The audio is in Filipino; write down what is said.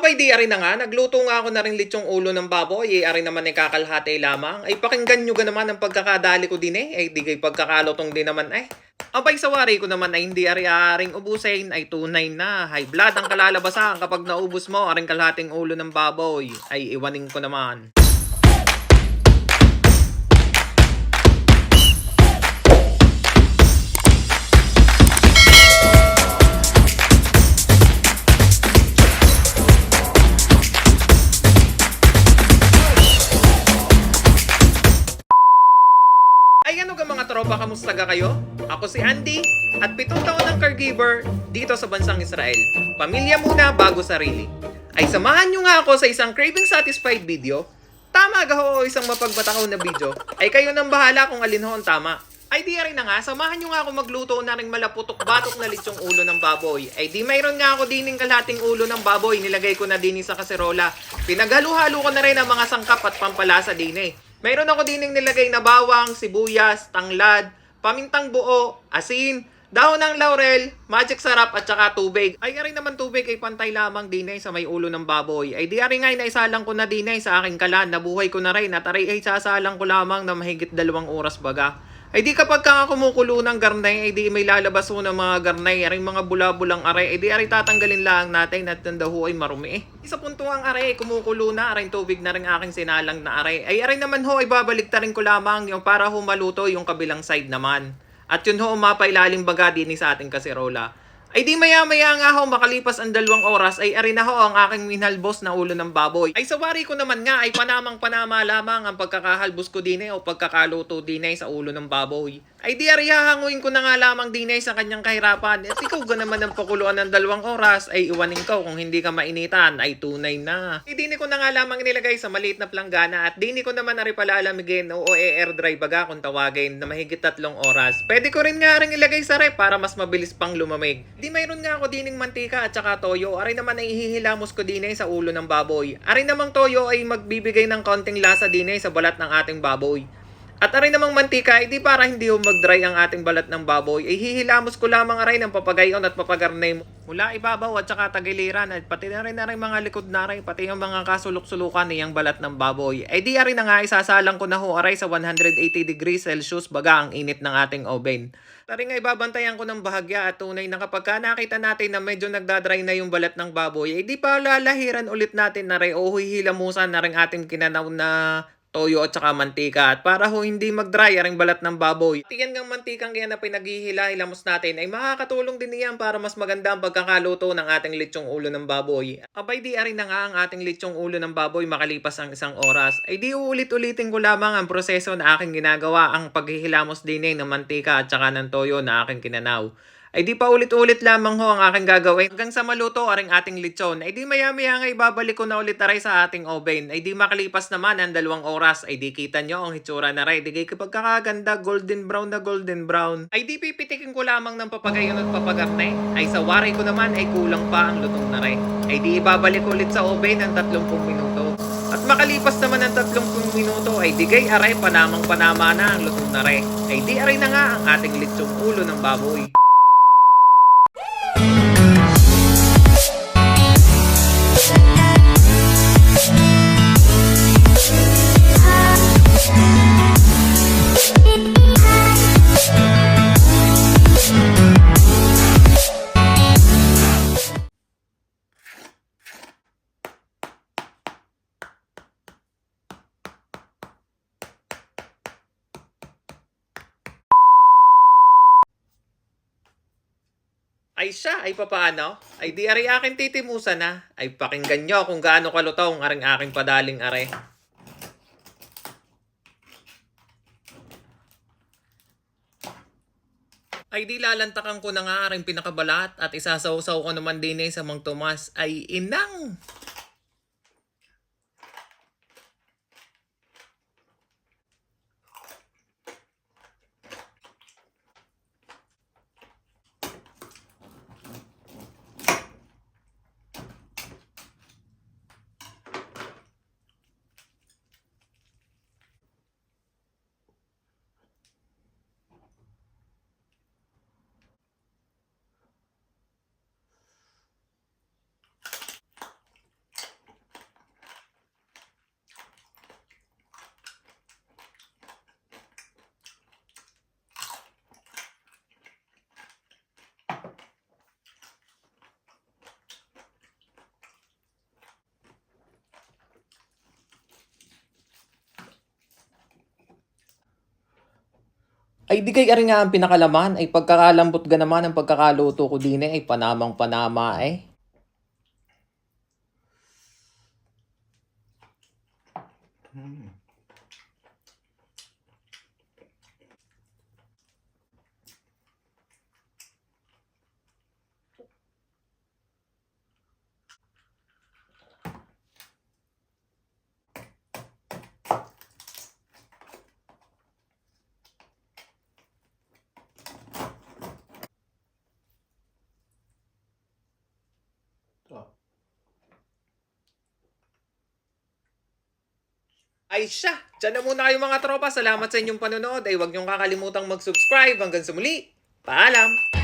Abay di ari na nga, nagluto nga ako na rin litsong ulo ng baboy, ari naman ay kakalhati lamang. Ay pakinggan nyo ga naman ang pagkakadali ko din ay di kay pagkakalotong din naman ay. Abay sa wari ko naman ay hindi ari aring ubusin, ay tunay na. High blood ang kalalabasan kapag naubos mo aring kalhating ulo ng baboy. Ay iwanin ko naman. Ay ano ga mga tropa, kamusta ga kayo? Ako si Andy at 7 taon ng caregiver dito sa bansang Israel. Pamilya muna bago sarili. Ay samahan nyo nga ako sa isang craving satisfied video. Tama ga ho o isang mapagbataw na video. Ay kayo nang bahala kung alin ho ang tama. Ay di rin na nga, samahan nyo nga ako magluto na ring malaputok-batok na litsong ulo ng baboy. Ay di mayroon nga ako dining kalahating ulo ng baboy, nilagay ko na din sa kaserola. Pinaghalo-halo ko na rin ang mga sangkap at pampalasa din eh. Mayroon ako dining nilagay na bawang, sibuyas, tanglad, pamintang buo, asin, dahon ng laurel, magic sarap at saka tubig. Ay ari naman tubig ay pantay lamang dinay sa may ulo ng baboy. Ay di ari nga naisalang ko na dinay sa aking kalan, nabuhay ko na rin at ari ay sasalang ko lamang na mahigit 2 oras baga. Ay di kapag ka kumukulo ng garnay, ay di may lalabas ho ng mga garnay, aring mga bula-bulang aray, ay di ari tatanggalin lang natin at nandaho ay marumi eh. Isa punto ang aray, kumukulo na, aring tubig na rin aking sinalang na aray. Ay aray naman ho, ay babalik ta rin ko lamang yung para ho maluto yung kabilang side naman. At yun ho, mapailalim baga din sa ating kaserola. Ay di maya-maya nga ho, makalipas ang 2 oras, ay ari na ho ang aking minhalbos na ulo ng baboy. Ay sa wari ko naman nga, ay panamang-panama lamang ang pagkakahalbos ko din o pagkakaluto din sa ulo ng baboy. Ay di ari hahanguin ko na nga lamang din sa kanyang kahirapan. At ikaw ga naman ang pakuluan ng 2 oras, ay iwanin ko kung hindi ka mainitan, ay tunay na. Ay dini ko na nga lamang nilagay sa maliit na planggana at dini ko naman ari palalamigin o air dry baga kung tawagin na mahigit 3 oras. Pwede ko rin nga rin ilagay sa rep para mas mabilis pang lumamig. Di mayroon nga ako dining mantika at saka toyo. Aray naman ay ihihilamos ko din sa ulo ng baboy. Aray namang toyo ay magbibigay ng kaunting lasa din sa balat ng ating baboy. At aray namang mantika, di para hindi mag-dry ang ating balat ng baboy, ay hihilamos ko lamang aray ng papagayon at papagarnay mula ibabaw at saka tagiliran at pati na rin mga likod na aray, pati yung mga kasulok-sulukan niyang balat ng baboy. Ay di aray na nga, isasalang ko na ho aray sa 180 degrees Celsius baga ang init ng ating oven. Tari nga ibabantayan ko ng bahagya at tunay na kapag nakita natin na medyo nagdadry na yung balat ng baboy, ay di pa lalahiran ulit natin na rin o hihilamusan na rin ating kinanaw na toyo at saka mantika. At para ho hindi mag-dry aring balat ng baboy, tiyan ng mantikang yan na pinaghihila-hilamos natin ay makakatulong din niyan para mas maganda ang pagkakaluto ng ating litsong ulo ng baboy. Abay di aring na nga ang ating litsong ulo ng baboy makalipas ang 1 oras. Ay di uulit-ulitin ko lamang ang proseso na aking ginagawa, ang paghihilamos din ng mantika at saka ng toyo na aking kinanaw. Ay di pa ulit-ulit lamang ho ang aking gagawin hanggang sa maluto aring ating lechon. Ay di maya-maya nga ibabalik ko na ulit aray sa ating oven. Ay di makalipas naman ang 2 oras. Ay di kita nyo ang hitsura na ray. Di kay kapag kakaganda golden brown na golden brown. Ay di pipitikin ko lamang ng papagayon at papagarne. Ay sa wari ko naman ay kulang pa ang lutong na ray. Ay di ibabalik ulit sa oven ng 30 minuto. At makalipas naman ng 30 minuto ay digay aray panamang panama na ang lutong na ray. Ay di aray na nga ang ating lechong ulo ng baboy. Ay siya, ay papaano? Ay di ari akin titimusan na. Ay pakinggan nyo kung gaano kalutong aring aking padaling are. Ay di lalantakan ko na nga aring pinakabalat at isasawsaw ko naman din sa Mang Tomas. Ay inang! Ay di kay ari nga ang pinakalaman, ay pagkakalambot ga naman ang pagkakaluto ko din ay panamang panama eh. Ay siya! Diyan na muna kayo mga tropa. Salamat sa inyong panonood. Ay huwag niyong kakalimutang mag-subscribe. Hanggang sa muli. Paalam!